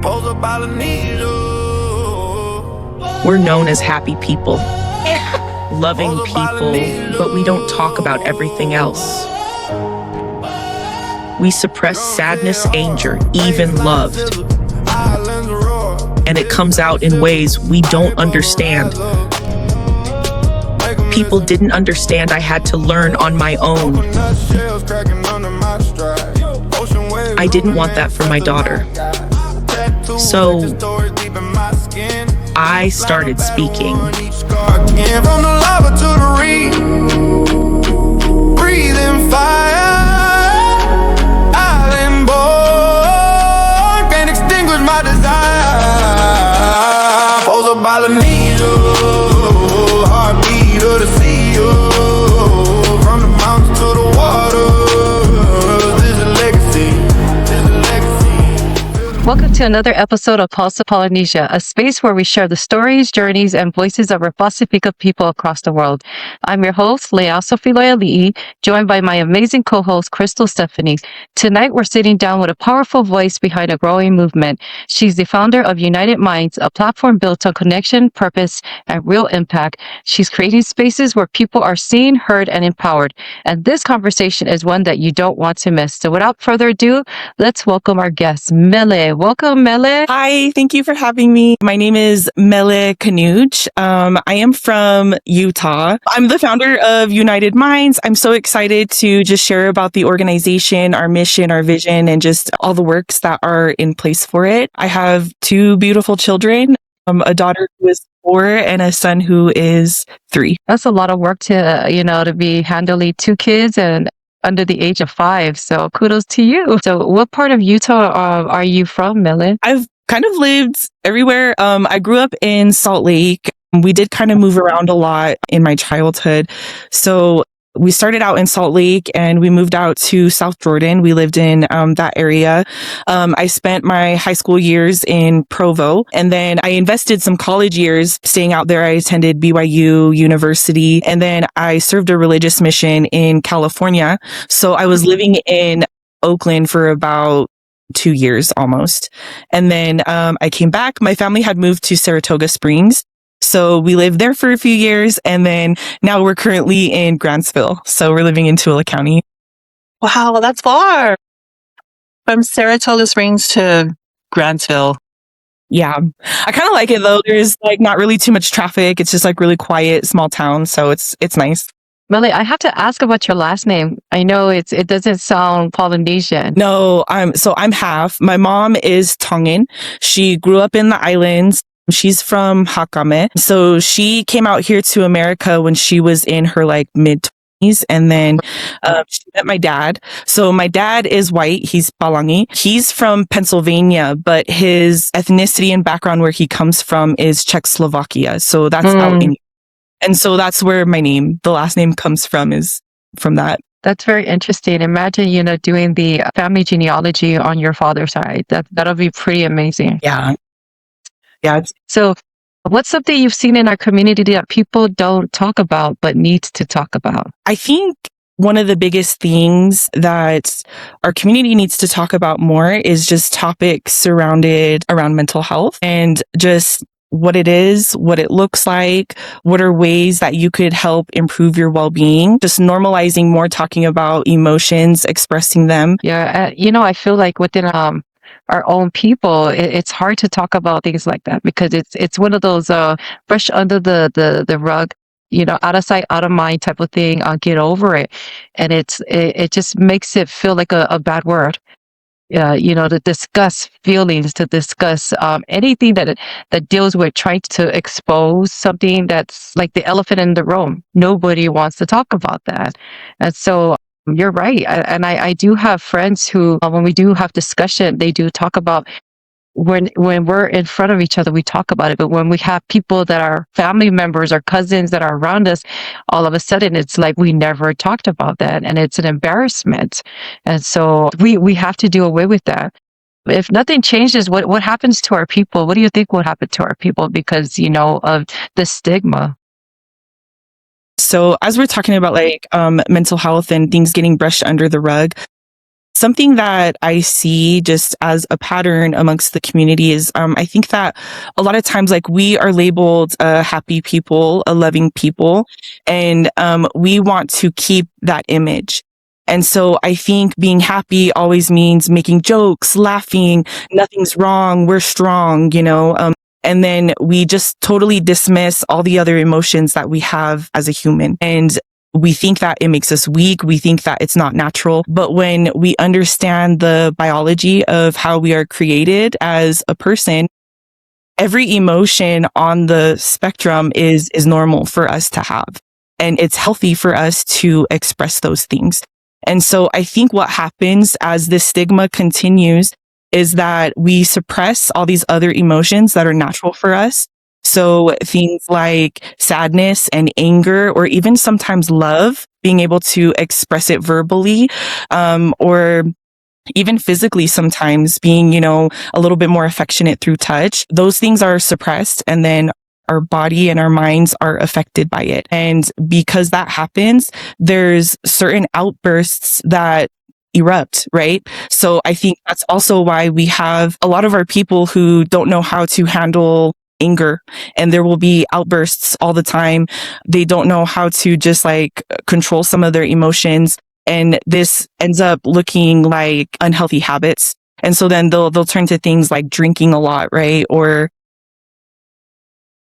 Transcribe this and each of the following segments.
Pulse of Polynesia. We're known as happy people, loving people, but we don't talk about everything else. We suppress sadness, anger, even love. And it comes out in ways we don't understand. People didn't understand. I had to learn on my own. I didn't want that for my daughter. So I started speaking. From the lava to the reef, breathing fire, island boy, can't extinguish my desire. Pulse of Polynesia, heartbeat of the sea, from the mountains to the water. This is legacy, this is legacy. Welcome to another episode of Pulse of Polynesia, a space where we share the stories, journeys, and voices of our Pasifika people across the world. I'm your host, Lea Sofiloyali'i, joined by my amazing co-host, Crystal Stephanie. Tonight, we're sitting down with a powerful voice behind a growing movement. She's the founder of United Minds, a platform built on connection, purpose, and real impact. She's creating spaces where people are seen, heard, and empowered. And this conversation is one that you don't want to miss. So without further ado, let's welcome our guest, Mele. Welcome, Mele. Hi, thank you for having me. My name is Mele Kanuch. I am from Utah. I'm the founder of United Minds. I'm so excited to just share about the organization, our mission, our vision, and just all the works that are in place for it. I have two beautiful children, a daughter who is 4 and a son who is 3. That's a lot of work to be handling 2 kids and under the age of 5. So kudos to you. So what part of Utah are you from, Mele? I've kind of lived everywhere. I grew up in Salt Lake. We did kind of move around a lot in my childhood. So we started out in Salt Lake and we moved out to South Jordan. We lived in that area. I spent my high school years in Provo, and then I invested some college years staying out there. I attended BYU University, and then I served a religious mission in California. So I was living in Oakland for about 2 years almost. And then I came back. My family had moved to Saratoga Springs. So we lived there for a few years, and then now we're currently in Grantsville. So we're living in Tooele County. Wow, that's far. From Saratoga Springs to Grantsville. Yeah. I kind of like it though. There's like not really too much traffic. It's just like really quiet, small town. So it's nice. Mele, I have to ask about your last name. I know it doesn't sound Polynesian. No, I'm half. My mom is Tongan. She grew up in the islands. She's from Hakame. So she came out here to America when she was in her like mid-20s. And then she met my dad. So my dad is white. He's Palangi. He's from Pennsylvania, but his ethnicity and background where he comes from is Czechoslovakia. So that's out in. And so that's where my name, the last name comes from, is from that. That's very interesting. Imagine, doing the family genealogy on your father's side. That'll be pretty amazing. Yeah. Yeah. So what's something you've seen in our community that people don't talk about but need to talk about? I think one of the biggest things that our community needs to talk about more is just topics surrounded around mental health and just what it is, what it looks like, what are ways that you could help improve your well-being, just normalizing more talking about emotions, expressing them. Yeah. I feel like within our own people, it's hard to talk about things like that because it's one of those brush under the rug, out of sight, out of mind type of thing. I'll get over it, and it just makes it feel like a bad word. To discuss feelings, to discuss anything that deals with trying to expose something that's like the elephant in the room. Nobody wants to talk about that, and so. You're right. I do have friends who, when we do have discussion, they do talk about when we're in front of each other, we talk about it. But when we have people that are family members or cousins that are around us, all of a sudden it's like we never talked about that. And it's an embarrassment. And so we have to do away with that. If nothing changes, what happens to our people? What do you think will happen to our people because, of the stigma? So as we're talking about like mental health and things getting brushed under the rug, Something that I see just as a pattern amongst the community is, I think that a lot of times, like, we are labeled a happy people, a loving people, and we want to keep that image. And so I think being happy always means making jokes, laughing, nothing's wrong, we're strong, and then we just totally dismiss all the other emotions that we have as a human. And we think that it makes us weak. We think that it's not natural. But when we understand the biology of how we are created as a person, every emotion on the spectrum is normal for us to have. And it's healthy for us to express those things. And so I think what happens as this stigma continues is that we suppress all these other emotions that are natural for us. So things like sadness and anger, or even sometimes love, being able to express it verbally, or even physically sometimes being, a little bit more affectionate through touch. Those things are suppressed, and then our body and our minds are affected by it. And because that happens, there's certain outbursts that erupt, right? So I think that's also why we have a lot of our people who don't know how to handle anger, and there will be outbursts all the time. They don't know how to just control some of their emotions. And this ends up looking like unhealthy habits. And so then they'll turn to things like drinking a lot, right? Or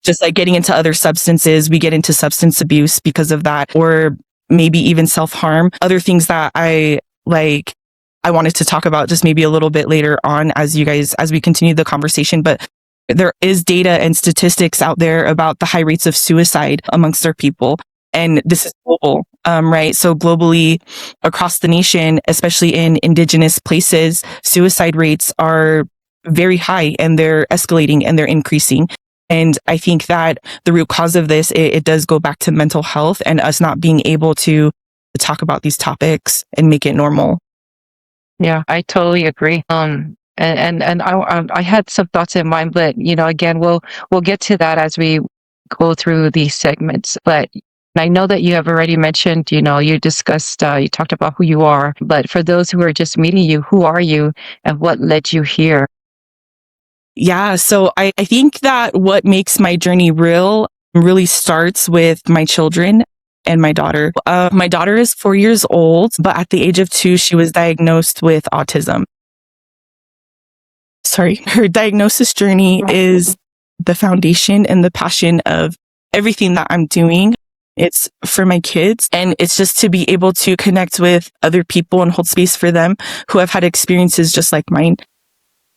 just getting into other substances. We get into substance abuse because of that, or maybe even self-harm. Other things that I wanted to talk about just maybe a little bit later on as we continue the conversation. But there is data and statistics out there about the high rates of suicide amongst our people. And this is global, right? So globally, across the nation, especially in indigenous places, suicide rates are very high, and they're escalating and they're increasing. And I think that the root cause of this, it does go back to mental health and us not being able to talk about these topics and make it normal. Yeah, I totally agree. I had some thoughts in mind, but again, we'll get to that as we go through these segments. But I know that you have already mentioned, you discussed, you talked about who you are. But for those who are just meeting you, who are you and what led you here? Yeah, so I think that what makes my journey real really starts with my children and my daughter. My daughter is 4 years old, but at the age of 2, she was diagnosed with autism. Her diagnosis journey is the foundation and the passion of everything that I'm doing. It's for my kids, and it's just to be able to connect with other people and hold space for them who have had experiences just like mine.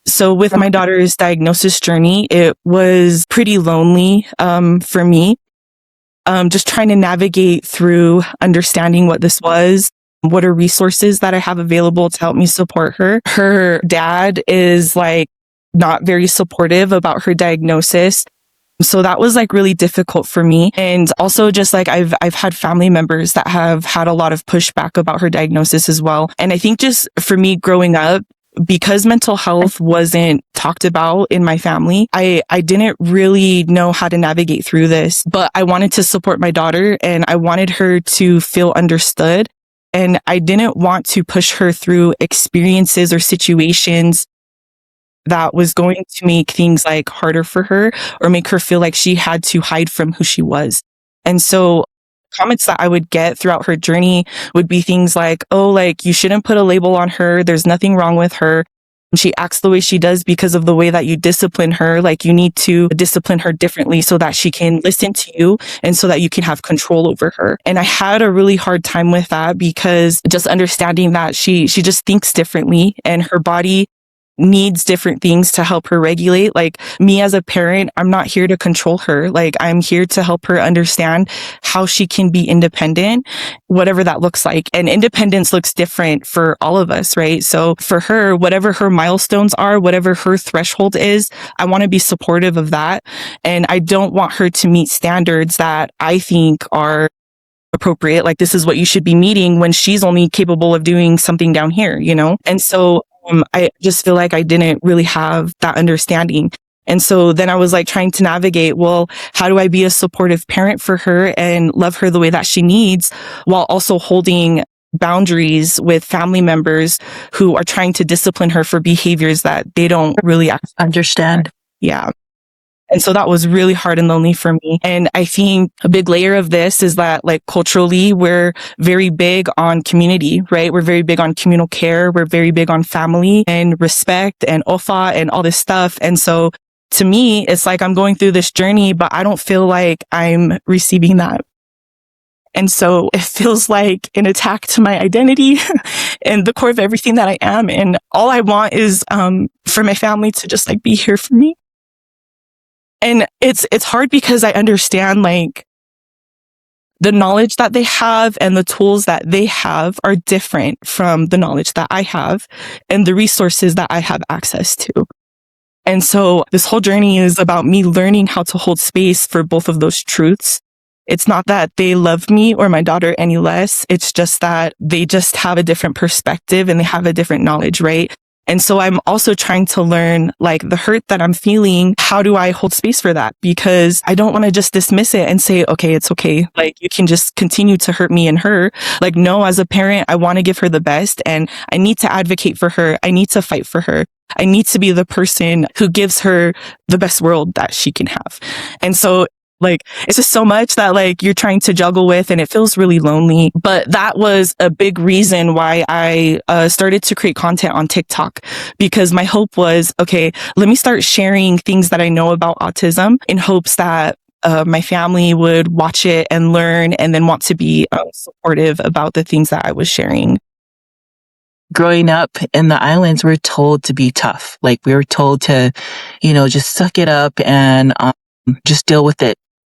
So with my daughter's diagnosis journey, it was pretty lonely for me. Just trying to navigate through understanding what this was. What are resources that I have available to help me support her? Her dad is not very supportive about her diagnosis. So that was really difficult for me. And also just I've had family members that have had a lot of pushback about her diagnosis as well. And I think just for me growing up, because mental health wasn't talked about in my family, I didn't really know how to navigate through this. But I wanted to support my daughter, and I wanted her to feel understood. And I didn't want to push her through experiences or situations that was going to make things harder for her, or make her feel like she had to hide from who she was. And so comments that I would get throughout her journey would be things like, oh, you shouldn't put a label on her. There's nothing wrong with her. She acts the way she does because of the way that you discipline her. You need to discipline her differently so that she can listen to you and so that you can have control over her. And I had a really hard time with that, because just understanding that she just thinks differently, and her body needs different things to help her regulate. Me as a parent, I'm not here to control her. I'm here to help her understand how she can be independent, whatever that looks like. And independence looks different for all of us, right? So for her, whatever her milestones are, whatever her threshold is, I want to be supportive of that. And I don't want her to meet standards that I think are appropriate. This is what you should be meeting, when she's only capable of doing something down here, And so I just feel like I didn't really have that understanding. And so then I was trying to navigate, well, how do I be a supportive parent for her and love her the way that she needs, while also holding boundaries with family members who are trying to discipline her for behaviors that they don't really understand. Yeah. And so that was really hard and lonely for me. And I think a big layer of this is that, like, culturally, we're very big on community, right? We're very big on communal care. We're very big on family and respect and ofa and all this stuff. And so to me, it's like I'm going through this journey, but I don't feel like I'm receiving that. And so it feels like an attack to my identity and the core of everything that I am. And all I want is for my family to just like be here for me. And it's hard because I understand, like, the knowledge that they have and the tools that they have are different from the knowledge that I have and the resources that I have access to. And so this whole journey is about me learning how to hold space for both of those truths. It's not that they love me or my daughter any less. It's just that they just have a different perspective and they have a different knowledge, right? And so I'm also trying to learn, like, the hurt that I'm feeling. How do I hold space for that? Because I don't want to just dismiss it and say, okay, it's okay. Like, you can just continue to hurt me and her. Like, no, as a parent, I want to give her the best and I need to advocate for her. I need to fight for her. I need to be the person who gives her the best world that she can have. And so, like, it's just so much that, like, you're trying to juggle with, and it feels really lonely. But that was a big reason why I started to create content on TikTok, because my hope was, okay, let me start sharing things that I know about autism in hopes that my family would watch it and learn and then want to be supportive about the things that I was sharing. Growing up in the islands, we're told to be tough. Like, we were told to, just suck it up and just deal with it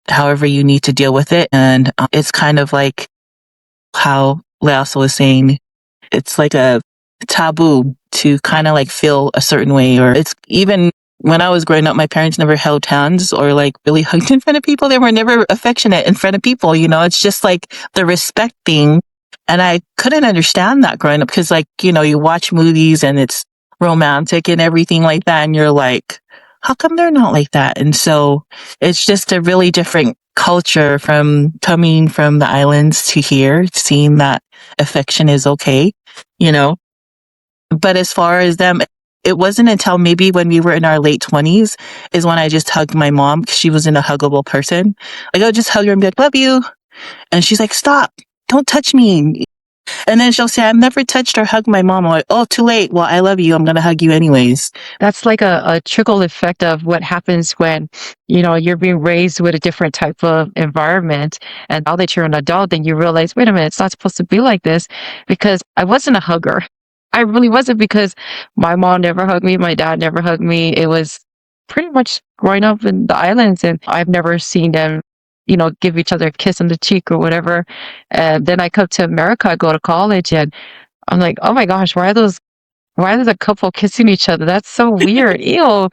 however you need to deal with it. And it's kind of like how Leasa was saying, it's like a taboo to kind of like feel a certain way. Or it's even when I was growing up, my parents never held hands or like really hugged in front of people. They were never affectionate in front of people. It's just like the respect thing. And I couldn't understand that growing up because, like, you watch movies and it's romantic and everything like that. And you're like, how come they're not like that? And so it's just a really different culture from coming from the islands to here, seeing that affection is okay, But as far as them, it wasn't until maybe when we were in our late 20s is when I just hugged my mom because she wasn't a huggable person. Like, I would just hug her and be like, love you. And she's like, stop, don't touch me. And then she'll say, I've never touched or hugged my mom. I'm like, oh, too late. Well, I love you. I'm going to hug you anyways. That's like a trickle effect of what happens when, you're being raised with a different type of environment. And now that you're an adult, then you realize, wait a minute, it's not supposed to be like this, because I wasn't a hugger. I really wasn't, because my mom never hugged me. My dad never hugged me. It was pretty much growing up in the islands, and I've never seen them give each other a kiss on the cheek or whatever. And then I come to America, I go to college, and I'm like, oh my gosh, why is a couple kissing each other? That's so weird. Ew.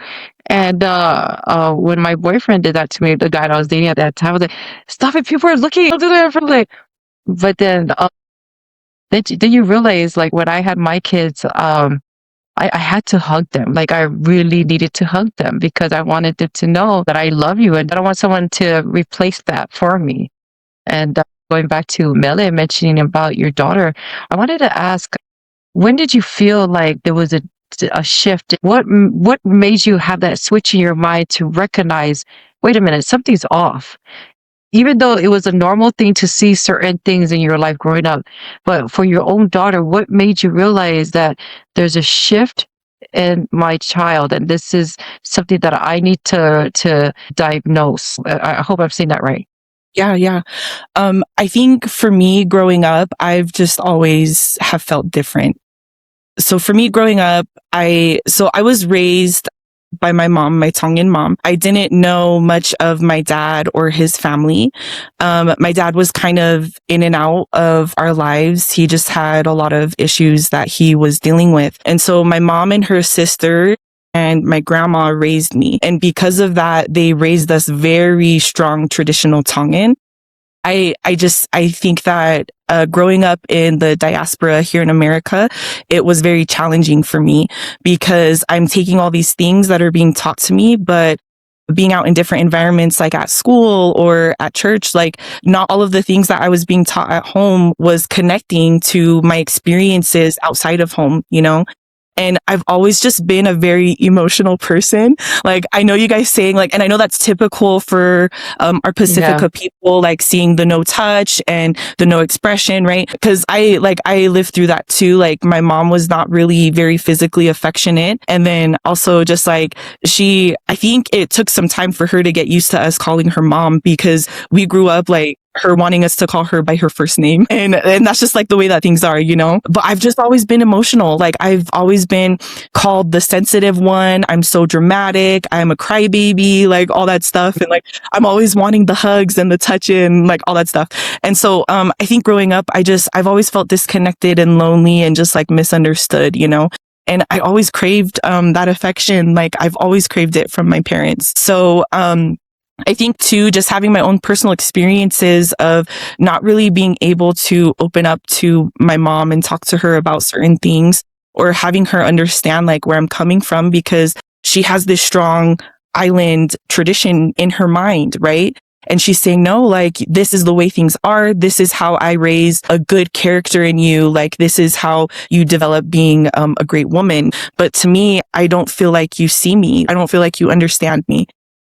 And when my boyfriend did that to me, the guy that I was dating at that time, I was like, stop it, people are looking. Don't do that. Like, but then you realize, like, when I had my kids, I had to hug them. Like, I really needed to hug them because I wanted them to know that I love you, and I don't want someone to replace that for me. And going back to Mele mentioning about your daughter, I wanted to ask, when did you feel like there was a shift? What made you have that switch in your mind to recognize, wait a minute, something's off? Even though it was a normal thing to see certain things in your life growing up, but for your own daughter, what made you realize that there's a shift in my child, and this is something that I need to diagnose? I hope I'm saying that right. Yeah. I think for me growing up, I've just always have felt different. So for me growing up, I was raised by my mom, my Tongan mom. I didn't know much of my dad or his family. My dad was kind of in and out of our lives. He just had a lot of issues that he was dealing with. And so my mom and her sister and my grandma raised me. And because of that, they raised us very strong traditional Tongan. I think that growing up in the diaspora here in America, it was very challenging for me because I'm taking all these things that are being taught to me, but being out in different environments, like at school or at church, like not all of the things that I was being taught at home was connecting to my experiences outside of home, you know? And I've always just been a very emotional person. Like, I know you guys saying like, and I know that's typical for our Pacifica people, like seeing the no touch and the no expression, right? Because I lived through that too. Like, my mom was not really very physically affectionate. And then also just like I think it took some time for her to get used to us calling her mom, because we grew up like her wanting us to call her by her first name. And that's just like the way that things are, you know? But I've just always been emotional. Like, I've always been called the sensitive one. I'm so dramatic. I'm a crybaby, like all that stuff. And like, I'm always wanting the hugs and the touching, like all that stuff. And so, I think growing up, I've always felt disconnected and lonely and just like misunderstood, you know? And I always craved, that affection. Like, I've always craved it from my parents. So, I think too, just having my own personal experiences of not really being able to open up to my mom and talk to her about certain things, or having her understand like where I'm coming from, because she has this strong island tradition in her mind, right? And she's saying, no, like, this is the way things are. This is how I raise a good character in you. Like, this is how you develop being a great woman. But to me, I don't feel like you see me. I don't feel like you understand me.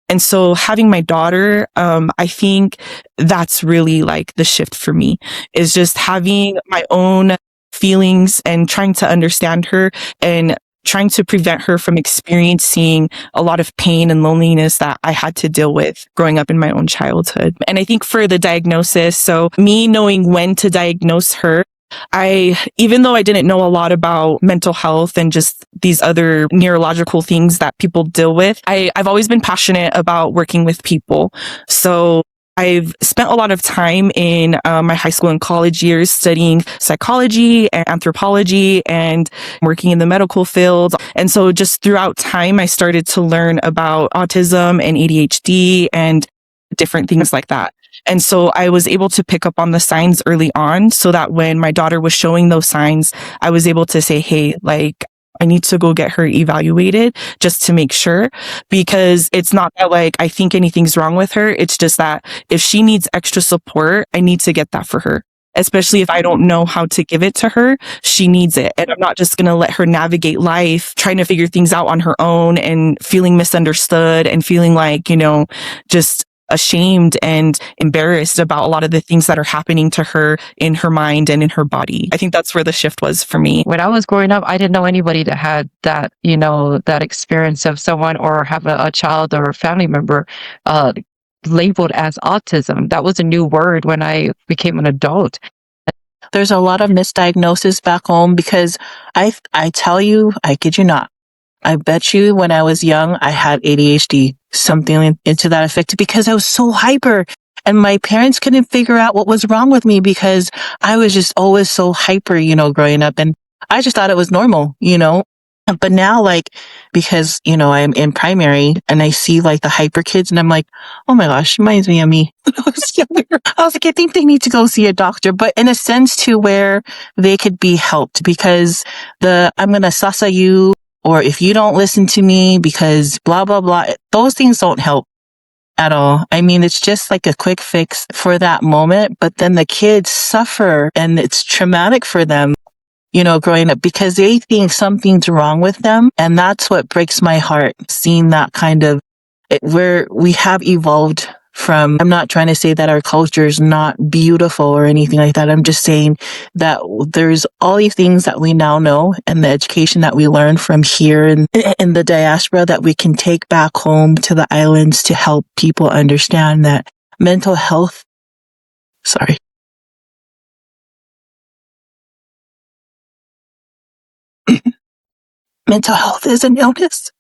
And so having my daughter, I think that's really like the shift for me, is just having my own feelings and trying to understand her and trying to prevent her from experiencing a lot of pain and loneliness that I had to deal with growing up in my own childhood. And I think for the diagnosis, so me knowing when to diagnose her, even though I didn't know a lot about mental health and just these other neurological things that people deal with, I've always been passionate about working with people. So I've spent a lot of time in my high school and college years studying psychology and anthropology and working in the medical field. And so just throughout time, I started to learn about autism and ADHD and different things like that. And so I was able to pick up on the signs early on, so that when my daughter was showing those signs, I was able to say, hey, like, I need to go get her evaluated just to make sure, because it's not that like I think anything's wrong with her. It's just that if she needs extra support, I need to get that for her. Especially if I don't know how to give it to her, she needs it. And I'm not just going to let her navigate life trying to figure things out on her own and feeling misunderstood and feeling like, you know, just ashamed and embarrassed about a lot of the things that are happening to her in her mind and in her body. I think that's where the shift was for me. When I was growing up, I didn't know anybody that had that, you know, that experience of someone or have a child or a family member labeled as autism. That was a new word when I became an adult. There's a lot of misdiagnosis back home, because I tell you, I kid you not, I bet you when I was young, I had ADHD, something into that effect, because I was so hyper, and my parents couldn't figure out what was wrong with me because I was just always so hyper, you know, growing up. And I just thought it was normal, you know. But now, like, because, you know, I'm in primary and I see like the hyper kids, and I'm like, oh my gosh, reminds me of me when I was younger. I was like, I think they need to go see a doctor, but in a sense to where they could be helped, because I'm going to sasa you, or if you don't listen to me because blah, blah, blah, those things don't help at all. I mean, it's just like a quick fix for that moment, but then the kids suffer and it's traumatic for them, you know, growing up, because they think something's wrong with them. And that's what breaks my heart, seeing that kind of where we have evolved from. I'm not trying to say that our culture is not beautiful or anything like that. I'm just saying that there's all these things that we now know, and the education that we learn from here in the diaspora that we can take back home to the islands to help people understand that mental health, mental health is an illness.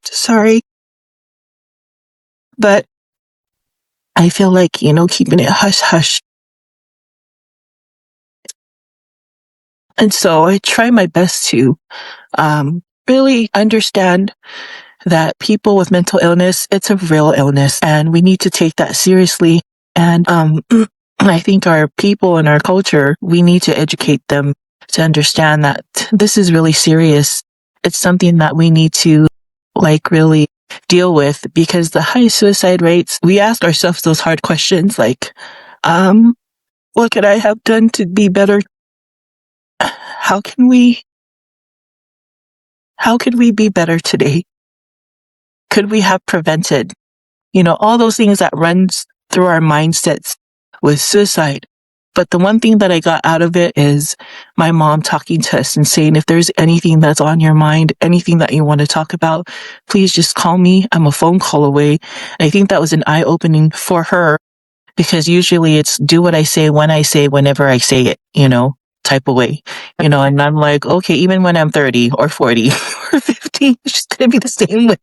Sorry. But I feel like, you know, keeping it hush hush. And so I try my best to really understand that people with mental illness, it's a real illness, and we need to take that seriously. And I think our people and our culture, we need to educate them to understand that this is really serious. It's something that we need to like really deal with, because the high suicide rates, we ask ourselves those hard questions like, what could I have done to be better? How can we be better today? Could we have prevented, all those things that runs through our mindsets with suicide. But the one thing that I got out of it is my mom talking to us and saying, if there's anything that's on your mind, anything that you want to talk about, please just call me. I'm a phone call away. And I think that was an eye-opening for her, because usually it's do what I say, whenever I say it, type of way, and I'm like, okay, even when I'm 30 or 40 or 50, it's just going to be the same way.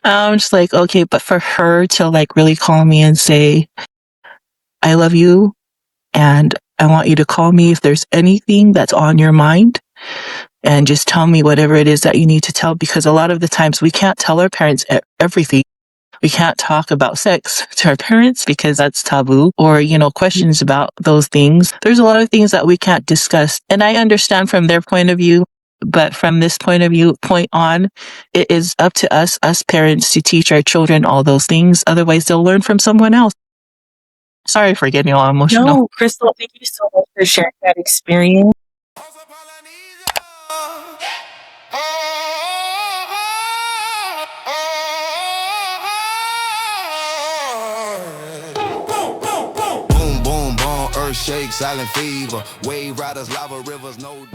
I'm just like, okay, but for her to like really call me and say, I love you, and I want you to call me if there's anything that's on your mind, and just tell me whatever it is that you need to tell, because a lot of the times we can't tell our parents everything. We can't talk about sex to our parents because that's taboo, or, questions about those things. There's a lot of things that we can't discuss. And I understand from their point of view, but from this point on, it is up to us parents, to teach our children all those things. Otherwise, they'll learn from someone else. Sorry for getting all emotional. No, Crystal, thank you so much for sharing that experience. Pulse of Polynesia. Boom, boom, boom, earth shake, silent fever. Wave riders, lava rivers, no